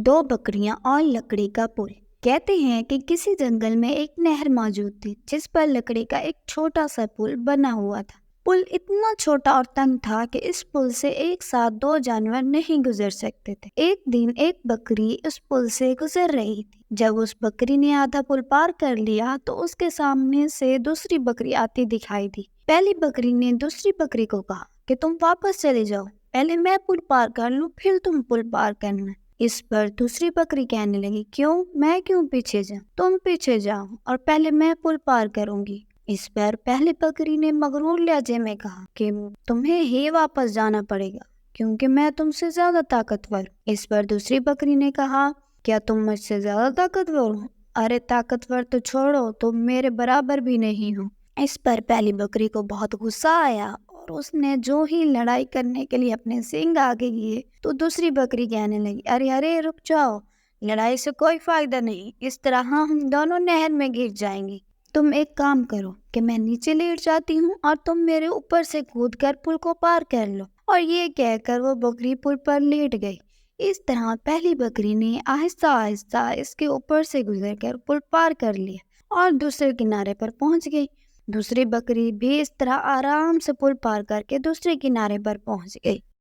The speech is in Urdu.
دو بکریاں اور لکڑی کا پل۔ کہتے ہیں کہ کسی جنگل میں ایک نہر موجود تھی جس پر لکڑی کا ایک چھوٹا سا پل بنا ہوا تھا۔ پل اتنا چھوٹا اور تنگ تھا کہ اس پل سے ایک ساتھ دو جانور نہیں گزر سکتے تھے۔ ایک دن ایک بکری اس پل سے گزر رہی تھی۔ جب اس بکری نے آدھا پل پار کر لیا تو اس کے سامنے سے دوسری بکری آتی دکھائی دی۔ پہلی بکری نے دوسری بکری کو کہا کہ تم واپس چلے جاؤ، پہلے میں پل پار کر لوں پھر تم پل پار کرنا۔ اس پر دوسری بکری کہنے لگی، میں کیوں پیچھے جاؤں؟ تم پیچھے جاؤ اور پہلے میں پل پار کروں گی۔ اس پر پہلی بکری نے مغرور لہجے میں کہا کہ تمہیں ہی واپس جانا پڑے گا کیونکہ میں تم سے زیادہ طاقتور ہوں۔ اس پر دوسری بکری نے کہا، کیا تم مجھ سے زیادہ طاقتور ہو؟ ارے طاقتور تو چھوڑو، تم میرے برابر بھی نہیں ہو۔ اس پر پہلی بکری کو بہت غصہ آیا اور اس نے جو ہی لڑائی کرنے کے لیے اپنے سینگ آگے کیے تو دوسری بکری کہنے لگی، ارے رک جاؤ، لڑائی سے کوئی فائدہ نہیں، اس طرح ہم دونوں نہر میں گر جائیں گے۔ تم ایک کام کرو کہ میں نیچے لیٹ جاتی ہوں اور تم میرے اوپر سے کود کر پل کو پار کر لو۔ اور یہ کہہ کر وہ بکری پل پر لیٹ گئی۔ اس طرح پہلی بکری نے آہستہ آہستہ اس کے اوپر سے گزر کر پل پار کر لیا اور دوسرے کنارے پر پہنچ گئی۔ دوسری بکری بھی اس طرح آرام سے پل پار کر کے دوسرے کنارے پر پہنچ گئی۔